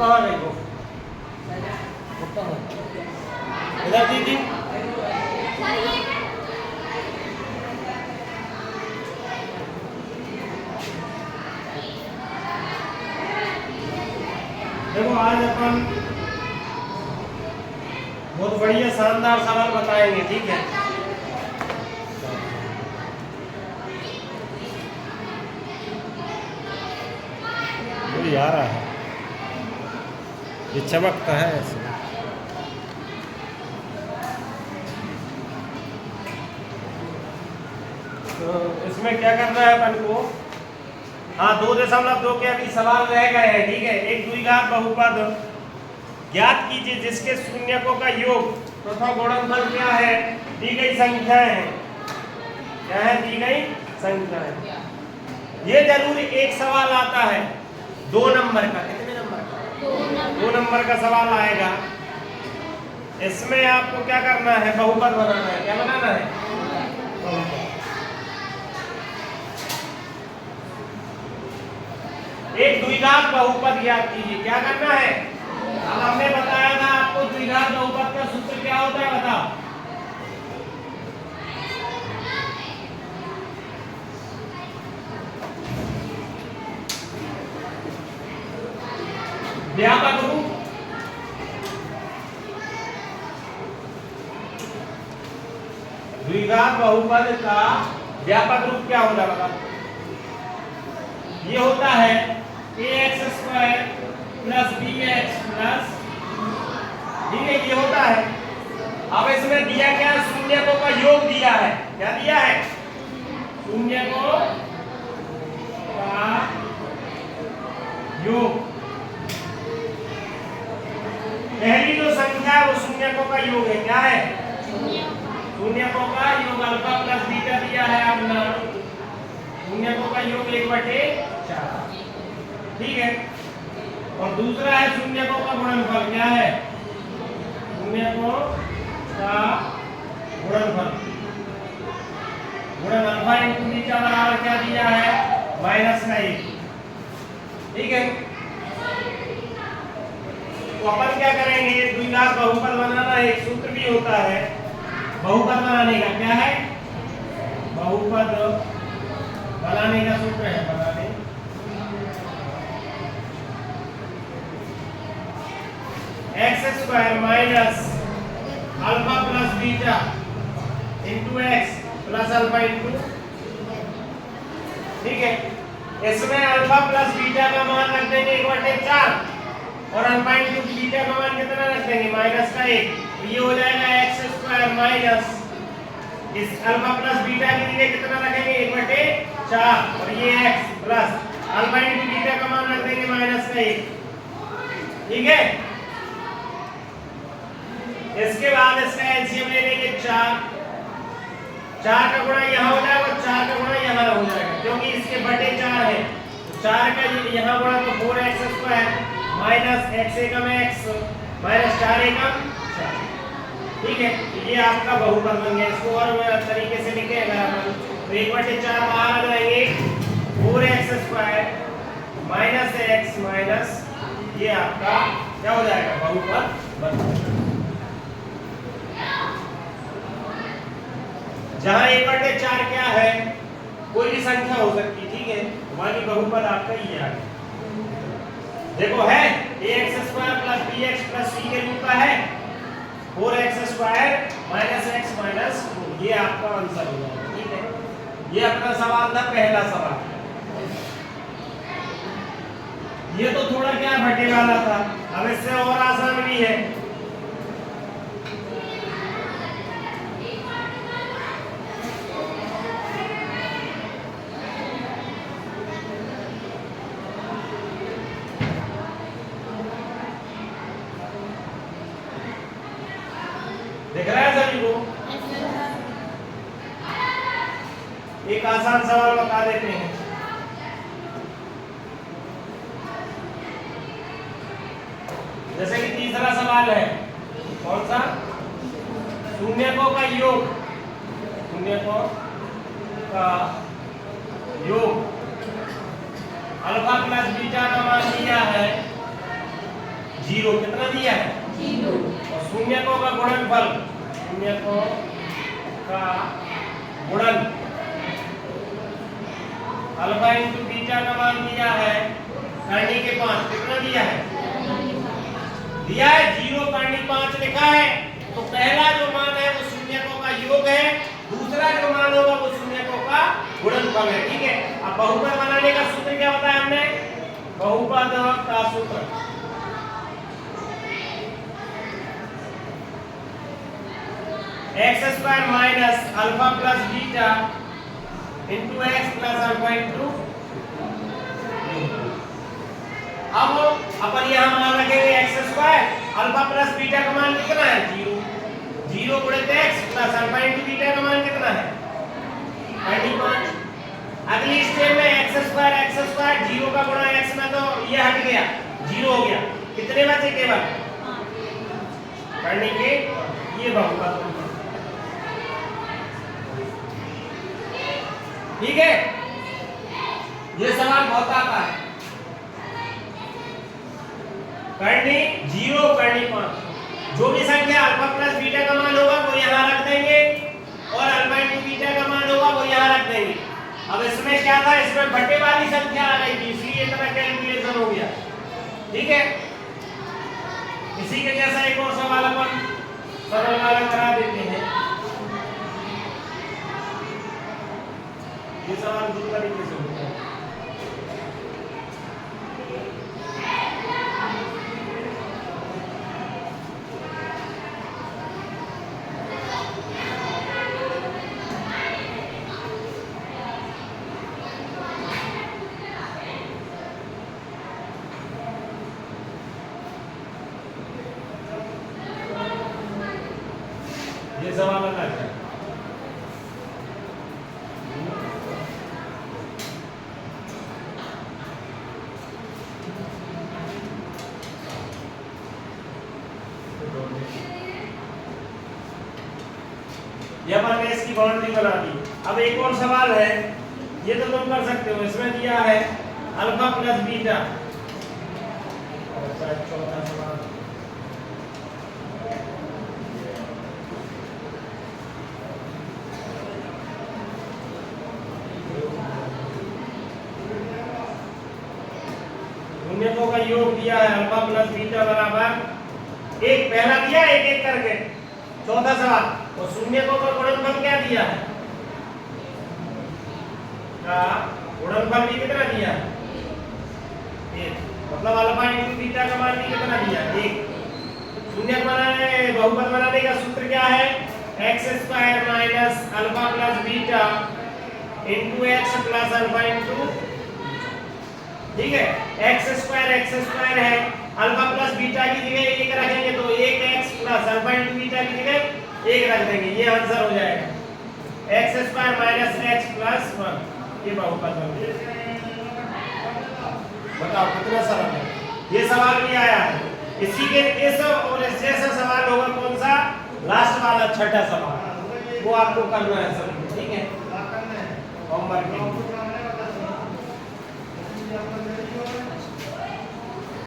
कहाँ गई वो? इधर दीदी देखो, आज अपन बहुत बढ़िया शानदार सवाल बताएंगे, ठीक है? मुझे आ रहा है, ये चमकता है ऐसे। तो इसमें क्या करना है अपन को? हाँ, 2.2 के अभी सवाल रह गए हैं, ठीक है? एक द्विघात बहुपद ज्ञात कीजिए जिसके शून्यकों का योग तथा गुणनफल क्या है? दी गई संख्याएं हैं। क्या है? दी गई संख्या है। ये जरूर एक सवाल आता है 2 नंबर का। कितने नंबर का? 2 नंबर का सवाल आएगा। इसमें आपको क्या करना है? बहुपद बनाना है। क्या बनाना है? बहुपद। एक द्विघात बहुपद ज्ञात कीजिए। क्या करना है? अब हमने बताया था आपको द्विघात बहुपद का सूत्र क्या होता है, बताओ। व्यापक रूप, द्विघात बहुपद का व्यापक रूप क्या होता है, बताओ। ये होता है ax² + bx + ठीक है, ये होता है। अब इसमें दिया क्या? शून्यकों का योग दिया है। क्या दिया है? शून्यकों का योग। पहली जो संख्या है वो शून्यकों का योग है। क्या है? शून्यकों का योग। अल्फा प्लस बीटा दिया है अपना। शून्यकों का योग 1/4, ठीक है? और दूसरा है शून्यकों का गुणनफल। क्या है? शून्यकों का गुणनफल। गुणन अल्फा इंटू बीटा बराबर क्या दिया है? -1, ठीक है? तो अपन क्या करेंगे? द्विघात बहुपद बनाना एक सूत्र भी होता है बहुपद बनाने का। क्या है? बहुपद बनाने का सूत्र है, बता दें। x² minus alpha plus beta into x plus alpha into, ठीक है? इसमें अल्फा प्लस बीटा का मान रख देंगे 1/4 और अल्फा इंटू बीटा का मान कितना रख देंगे? -1। तो ये हो जाएगा x² माइनस इस अल्फा प्लस बीटा के लिए कितना रखेंगे? 1/4 और ये x plus alpha into beta का मान रख देंगे -1, ठीक है? इसके बाद इसका एलसीएम ले लेंगे 4। 4 का गुणा यहाँ हो जाएगा, 4 का गुणा यहाँ हो जाएगा, क्योंकि इसके बटे 4 है। 4 का यहाँ गुणा तो 4x² माइनस x एकम x माइनस 4 एकम 4, ठीक है? ये आपका बहुपद बन गया। इसको और तरीके से लिखे अगर अपन तो 1/4 बाहर आ जाएंगे, 4x² माइनस x माइनस ये आपका क्या हो जाएगा? बहुपद बन जाएगा। जहां 1/4 क्या है? कोई भी संख्या हो सकती, ठीक है? हमारी बहुपद आपका ये आ गया। देखो है ax² + bx + c के रूप का है 4x² माइनस x माइनस 2, ये आपका आंसर हो जाएगा, ठीक है? ये अपना सवाल था, पहला सवाल। ये तो थोड़ा क्या भटे वाला था, अब इससे और आसान भी है। दिख रहा है सभी को? एक आसान सवाल बता देते हैं। जैसे कि तीसरा सवाल है, कौन सा? शून्यकों का योग। शून्यकों का योग अल्फा प्लस बीटा का मान दिया है 0 कितना दिया है 0 और शून्यकों का गुणनफल शून्यकों का गुणन अल्फा इंटू बीटा का मान दिया है करनी के 5 कितना दिया है 0 करनी 5 लिखा है। तो पहला जो मान है वो शून्यकों का योग है, दूसरा जो मान होगा वो शून्यकों का गुणनफल है। ठीक है, अब बहुपद बनाने का सूत्र क्या बताया हमने, बहुपद का सूत्र x square minus alpha plus beta into x plus alpha into. अब अपन यहाँ मान रखेंगे x square, alpha plus beta का मान कितना है 0, 0 गुणित x plus alpha into beta का मान कितना है 5। अगली स्टेप में एक्स स्क्वायर 0 का गुणा एक्स में तो ये हट गया 0 हो गया, कितने बचे केवल करने के ये बहुपद। ठीक है, ये सवाल बहुत आता है। करनी 0 करनी 5, जो भी संख्या अल्फा प्लस बीटा का मान होगा वो यहाँ रख देंगे और अल्फा इंटू बीटा का मान होगा वो यहाँ रख देंगे। अब इसमें क्या था, इसमें बटे वाली संख्या आ गई थी इसलिए इतना कैलकुलेशन हो गया। ठीक है, इसी के जैसा एक और सवाल अपन सरल वाला करा देते हैं। ये सवाल दूसरे तरीके से होता है। ये सवाल अलग है। ये अपन ने इसकी बाउंड्री बना दी। अब एक और सवाल है, ये तो तुम कर सकते हो। इसमें दिया है अल्फा प्लस बीटा, चौथा सवाल शून्यकों का योग दिया है अल्फा प्लस बीटा बराबर एक, पहला दिया एक एक करके। चौथा सवाल, और शून्यकों का गुणनफल क्या दिया है, का गुणनफल भी कितना दिया है 1, मतलब अल्फा इंटू बीटा का मान भी कितना दिया है 1। शून्यक बनाने बहुपद बनाने का सूत्र क्या है, x square minus alpha plus beta into x plus alpha into. ठीक है, एक्स स्क्वायर है, अल्फा प्लस बीटा की जगह 1 रखेंगे तो 1x plus alpha into beta की जगह 1 रख देंगे, ये आंसर हो जाएगा x square minus x plus 1। ये बहुपद बन गया। बताओ कितना सरल है। ये सवाल भी आया है, इसी के इस और इस जैसा सवाल होगा कौन सा, लास्ट वाला छठा सवाल, वो आपको करना है सभी। ठीक है, होमवर्क